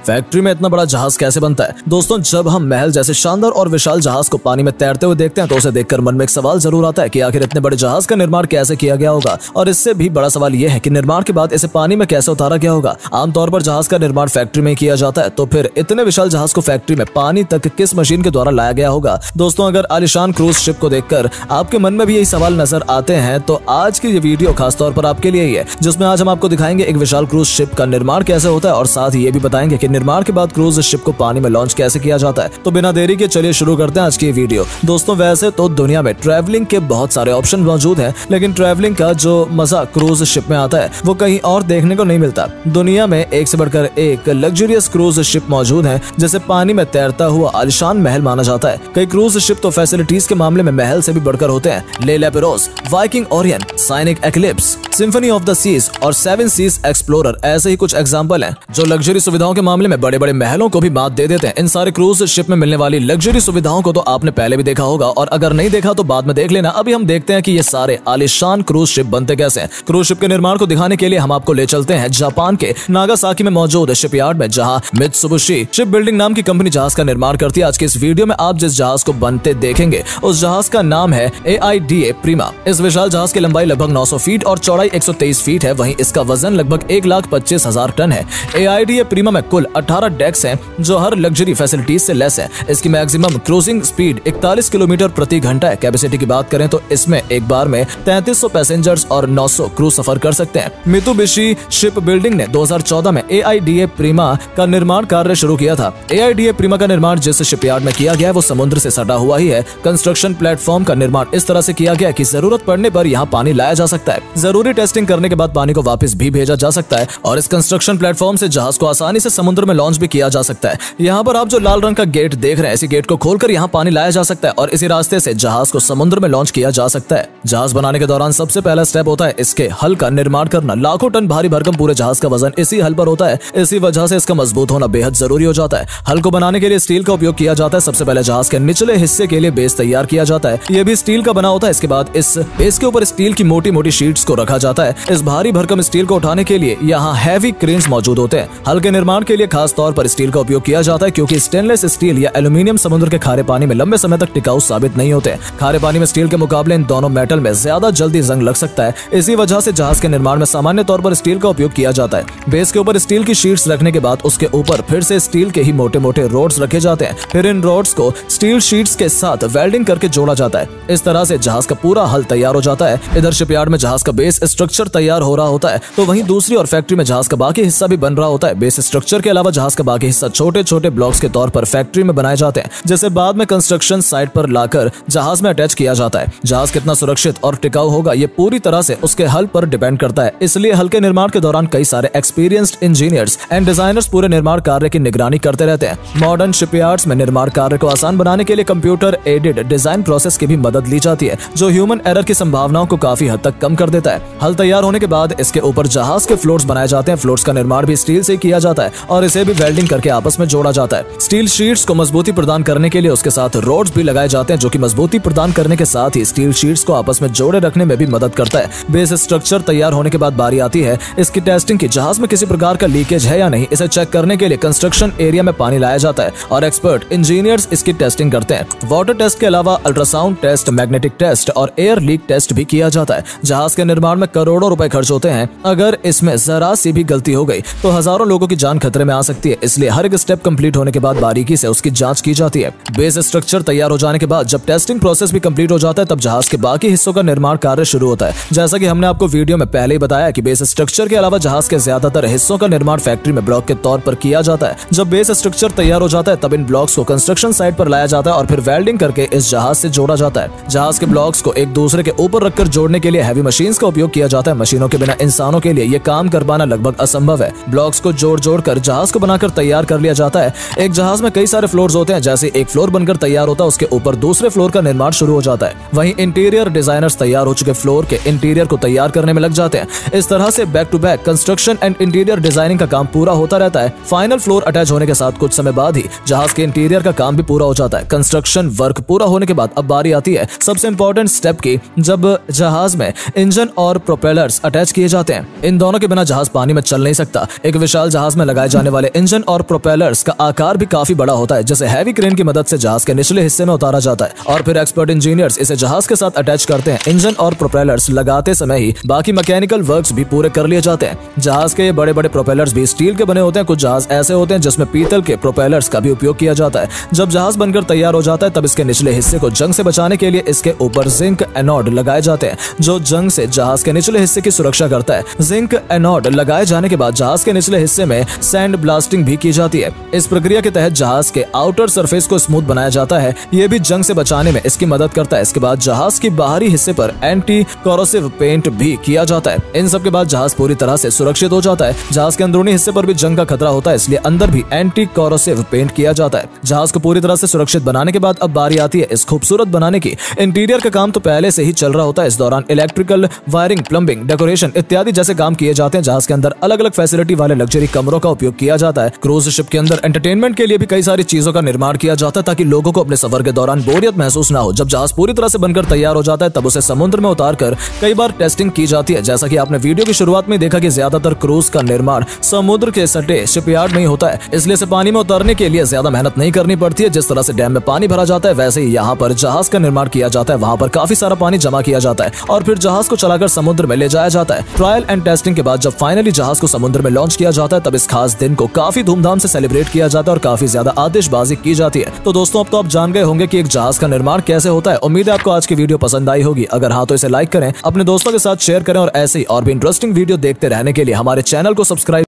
Factory में इतना बड़ा जहाज कैसे बनता है? दोस्तों, जब हम महल जैसे शानदार और विशाल जहाज को पानी में तैरते हुए देखते हैं तो उसे देखकर मन में एक सवाल जरूर आता है कि आखिर इतने बड़े जहाज का निर्माण कैसे किया गया होगा, और इससे भी बड़ा सवाल यह है कि निर्माण के बाद इसे पानी में कैसे उतारा गया होगा। आमतौर पर जहाज का निर्माण फैक्ट्री में किया जाता है, तो फिर इतने विशाल जहाज को फैक्ट्री में पानी तक किस मशीन के द्वारा लाया गया होगा? दोस्तों, अगर आलीशान क्रूज शिप को देखकर आपके मन में भी यही सवाल नजर आते हैं तो आज की ये वीडियो खासतौर पर आपके लिए ही है, जिसमें आज हम आपको दिखाएंगे एक विशाल क्रूज शिप का निर्माण कैसे होता है और साथ ही ये भी बताएंगे कि निर्माण के बाद क्रूज शिप को पानी में लॉन्च कैसे किया जाता है। तो बिना देरी के चलिए शुरू करते हैं आज की वीडियो। दोस्तों, वैसे तो दुनिया में ट्रैवलिंग के बहुत सारे ऑप्शन मौजूद हैं, लेकिन ट्रैवलिंग का जो मजा क्रूज शिप में आता है वो कहीं और देखने को नहीं मिलता। दुनिया में एक से बढ़कर एक लग्जरियस क्रूज शिप मौजूद है, जिसे पानी में तैरता हुआ आलीशान महल माना जाता है। कई क्रूज शिप तो फैसिलिटीज के मामले में महल से भी बढ़कर होते हैं। Le Laperouse, Viking Orion, Scenic Eclipse, Symphony of the Seas और सेवन सीज एक्सप्लोरर ऐसे ही कुछ एग्जाम्पल हैं जो लग्जरी सुविधाओं के मामले में बड़े बड़े महलों को भी मात दे देते हैं। इन सारे क्रूज शिप में मिलने वाली लग्जरी सुविधाओं को तो आपने पहले भी देखा होगा, और अगर नहीं देखा तो बाद में देख लेना। अभी हम देखते हैं कि ये सारे आलीशान क्रूज शिप बनते कैसे हैं। क्रूज शिप के निर्माण को दिखाने के लिए हम आपको ले चलते हैं जापान के नागासाकी में मौजूद शिपयार्ड में, जहां मित्सुबिशी शिप बिल्डिंग नाम की कंपनी जहाज का निर्माण करती है। आज के इस वीडियो में आप जिस जहाज को बनते देखेंगे उस जहाज का नाम है AIDA प्रीमा। इस विशाल जहाज की लंबाई लगभग 900 फीट और चौड़ाई 123 फीट है। वहीं इसका वजन लगभग 1,25,000 टन है। AIDA प्रीमा में कुल 18 डेक्स हैं जो हर लग्जरी फैसिलिटीज से लेस है। इसकी मैक्सिमम क्रूजिंग स्पीड 41 किलोमीटर प्रति घंटा है। कैपेसिटी की बात करें तो इसमें एक बार में 3300 पैसेंजर्स और 900 क्रू सफर कर सकते हैं। मित्सुबिशी शिप बिल्डिंग ने 2014 में AIDA प्रीमा का निर्माण कार्य शुरू किया था। AIDA प्रीमा का निर्माण जिस शिपयार्ड में किया गया है वो समुद्र से सटा हुआ ही है। कंस्ट्रक्शन प्लेटफॉर्म का निर्माण इस तरह से किया गया कि जरूरत पड़ने पर यहाँ पानी लाया जा सकता है। जरूरी टेस्टिंग करने के बाद पानी को वापस भी भेजा जा सकता है, और इस कंस्ट्रक्शन प्लेटफॉर्म से जहाज को आसानी से समुद्र में लॉन्च भी किया जा सकता है। यहाँ पर आप जो लाल रंग का गेट देख रहे हैं, इसी गेट को खोलकर यहाँ पानी लाया जा सकता है और इसी रास्ते से जहाज को समुद्र में लॉन्च किया जा सकता है। जहाज बनाने के दौरान सबसे पहला स्टेप होता है इसके हल का निर्माण करना। लाखों टन भारी भरकम पूरे जहाज का वजन इसी हल पर होता है। इसी वजह से इसका मजबूत होना बेहद जरूरी हो जाता है। हल को बनाने के लिए स्टील का उपयोग किया जाता है। सबसे पहले जहाज के निचले हिस्से के लिए बेस तैयार किया जाता है। यह भी स्टील का बना होता है। इसके बाद इस बेस के ऊपर स्टील की मोटी मोटी शीट्स को रखा जाता है। इस भारी भरकम स्टील को उठाने के लिए यहाँ हैवी क्रेन्स मौजूद होते हैं। हल के निर्माण के लिए खास तौर पर स्टील का उपयोग किया जाता है, क्योंकि स्टेनलेस स्टील या एल्यूमिनियम समुद्र के खारे पानी में लंबे समय तक टिकाऊ साबित नहीं होते। खारे पानी में स्टील के मुकाबले इन दोनों मेटल में ज्यादा जल्दी जंग लग सकता है। इसी वजह से जहाज के निर्माण में सामान्य तौर पर स्टील का उपयोग किया जाता है। बेस के ऊपर स्टील की शीट्स रखने के बाद उसके ऊपर फिर से स्टील के ही मोटे मोटे रोड्स रखे जाते हैं। फिर इन रोड्स को स्टील शीट्स के साथ वेल्डिंग करके जोड़ा जाता है। इस तरह से जहाज का पूरा हल तैयार हो जाता है। इधर शिपयार्ड में जहाज का बेस स्ट्रक्चर तैयार हो रहा होता है, तो वहीं दूसरी और फैक्ट्री में जहाज का बाकी हिस्सा भी बन रहा होता है। बेस स्ट्रक्चर के अलावा जहाज का बाकी हिस्सा छोटे छोटे ब्लॉक्स के तौर पर फैक्ट्री में बनाए जाते हैं, जिसे बाद में कंस्ट्रक्शन साइट पर लाकर जहाज में अटैच किया जाता है। जहाज कितना सुरक्षित और टिकाऊ होगा ये पूरी तरह से उसके हल पर डिपेंड करता है। इसलिए हल के निर्माण के दौरान कई सारे एक्सपीरियंस्ड इंजीनियर्स एंड डिजाइनर्स पूरे निर्माण कार्य की निगरानी करते रहते हैं। मॉडर्न शिपयार्ड्स में निर्माण कार्य को आसान बनाने के लिए कंप्यूटर एडेड डिजाइन प्रोसेस की भी मदद ली जाती है, जो ह्यूमन एरर की संभावनाओं को काफी हद तक कम कर देता है। हल तैयार होने के बाद इसके ऊपर जहाज के फ्लोर्स बनाए जाते हैं। फ्लोर्स का निर्माण भी स्टील से किया जाता है और इसे भी वेल्डिंग करके आपस में जोड़ा जाता है। स्टील शीट्स को मजबूती प्रदान करने के लिए उसके साथ रोड्स भी लगाए जाते हैं, जो कि मजबूती प्रदान करने के साथ ही स्टील शीट्स को आपस में जोड़े रखने में भी मदद करता है। बेस स्ट्रक्चर तैयार होने के बाद बारी आती है इसकी टेस्टिंग की। जहाज में किसी प्रकार का लीकेज है या नहीं, इसे चेक करने के लिए कंस्ट्रक्शन एरिया में पानी लाया जाता है और एक्सपर्ट इंजीनियर्स इसकी टेस्टिंग करते हैं। वाटर टेस्ट के अलावा अल्ट्रासाउंड टेस्ट, मैग्नेटिक टेस्ट और एयर लीक टेस्ट भी किया जाता है। जहाज के निर्माण में करोड़ों रुपए खर्च होते हैं। अगर इसमें जरा सी भी गलती हो गई तो हजारों लोगों की जान खतरे में आ सकती है। इसलिए हर एक स्टेप कंप्लीट होने के बाद बारीकी से उसकी जांच की जाती है। बेस स्ट्रक्चर तैयार हो जाने के बाद जब टेस्टिंग प्रोसेस भी कंप्लीट हो जाता है, तब जहाज के बाकी हिस्सों का निर्माण कार्य शुरू होता है। जैसा कि हमने आपको वीडियो में पहले ही बताया कि बेस स्ट्रक्चर के अलावा जहाज के ज्यादातर हिस्सों का निर्माण फैक्ट्री में ब्लॉक के तौर पर किया जाता है। जब बेस स्ट्रक्चर तैयार हो जाता है तब इन ब्लॉक्स को कंस्ट्रक्शन साइट पर लाया जाता है और फिर वेल्डिंग करके इस जहाज से जोड़ा जाता है। जहाज के ब्लॉक्स को एक दूसरे के ऊपर रखकर जोड़ने के लिए हैवी मशीन्स का उपयोग किया जाता है। मशीनों के बिना इंसानों के लिए यह काम कर पाना लगभग असंभव है। ब्लॉक्स को जोड़ कर जहाज को बनाकर तैयार कर लिया जाता है। एक जहाज में कई सारे फ्लोर्स होते हैं। जैसे एक फ्लोर बनकर तैयार होता है, उसके ऊपर दूसरे फ्लोर का निर्माण शुरू हो जाता है। वहीं इंटीरियर डिजाइनर्स तैयार हो चुके फ्लोर के इंटीरियर को तैयार करने में लग जाते हैं। इस तरह से back to back construction and interior designing का काम पूरा होता रहता है। फाइनल फ्लोर अटैच होने के साथ कुछ समय बाद ही जहाज के इंटीरियर का काम भी पूरा हो जाता है। कंस्ट्रक्शन वर्क पूरा होने के बाद अब बारी आती है सबसे इंपॉर्टेंट स्टेप की, जब जहाज में इंजन और प्रोपेलर्स अटैच किए जाते हैं। इन दोनों के बिना जहाज पानी में चल नहीं सकता। एक विशाल जहाज में लगाए जाने वाले इंजन और प्रोपेलर्स का आकार भी काफी बड़ा होता है, जिसे हैवी क्रेन की मदद से जहाज के निचले हिस्से में उतारा जाता है और फिर एक्सपर्ट इंजीनियर्स इसे जहाज के साथ अटैच करते हैं। इंजन और प्रोपेलर्स लगाते समय ही बाकी मैकेनिकल वर्क्स भी पूरे कर लिए जाते हैं। जहाज के बड़े बड़े प्रोपेलर्स भी स्टील के बने होते हैं। कुछ जहाज ऐसे होते हैं जिसमें पीतल के प्रोपेलर्स का भी उपयोग किया जाता है। जब जहाज बनकर तैयार हो जाता है तब इसके निचले हिस्से को जंग से बचाने के लिए इसके ऊपर जिंक एनोड लगाए जाते हैं, जो जंग से जहाज के निचले हिस्से की सुरक्षा करता है। जिंक एनोड लगाए जाने के बाद जहाज के निचले हिस्से में सैंड ब्लास्टिंग भी की जाती है। इस प्रक्रिया के तहत जहाज के आउटर सरफेस को स्मूथ बनाया जाता है। ये भी जंग से बचाने में इसकी मदद करता है। इसके बाद जहाज की बाहरी हिस्से पर एंटी कोरोसिव पेंट भी किया जाता है। इन सब के बाद जहाज पूरी तरह से सुरक्षित हो जाता है। जहाज के अंदरूनी हिस्से पर भी जंग का खतरा होता है, इसलिए अंदर भी एंटी कोरोसिव पेंट किया जाता है। जहाज को पूरी तरह से सुरक्षित बनाने के बाद अब बारी आती है इस खूबसूरत बनाने की। इंटीरियर का काम तो पहले से ही चल रहा होता है। इस दौरान इलेक्ट्रिकल वायरिंग, प्लम्बिंग, डेकोरेशन इत्यादि जैसे काम किए जाते हैं। जहाज के अंदर अलग अलग फैसिलिटी वाले लग्जरी कमरों का उपयोग किया जाता है। क्रूज शिप के अंदर एंटरटेनमेंट के लिए भी कई सारी चीजों का निर्माण किया जाता है ताकि लोगों को अपने सफर के दौरान बोरियत महसूस ना हो। जब जहाज पूरी तरह से बनकर तैयार हो जाता है तब उसे समुद्र में उतारकर कई बार टेस्टिंग की जाती है। जैसा कि आपने वीडियो की शुरुआत में देखा कि ज्यादातर क्रूज का निर्माण समुद्र के सटे शिपयार्ड में ही होता है, इसलिए इसे पानी में उतारने के लिए ज्यादा मेहनत नहीं करनी पड़ती है। जिस तरह से डैम में पानी भरा जाता है वैसे ही यहाँ पर जहाज का निर्माण किया जाता है। वहाँ पर काफी सारा पानी जमा किया जाता है और फिर जहाज को चलाकर समुद्र में ले जाया जाता है। ट्रायल एंड टेस्टिंग के बाद जब फाइनली जहाज को समुद्र में लॉन्च किया जाता है तब इस खास दिन को काफी धूमधाम से सेलिब्रेट किया जाता है और काफी ज्यादा आतिशबाजी की जाती है। तो दोस्तों अब तो आप जान गए होंगे कि एक जहाज का निर्माण कैसे होता है। उम्मीद है आपको आज की वीडियो पसंद आई होगी। अगर हाँ तो इसे लाइक करें, अपने दोस्तों के साथ शेयर करें और ऐसे ही और भी इंटरेस्टिंग वीडियो देखते रहने के लिए हमारे चैनल को सब्सक्राइब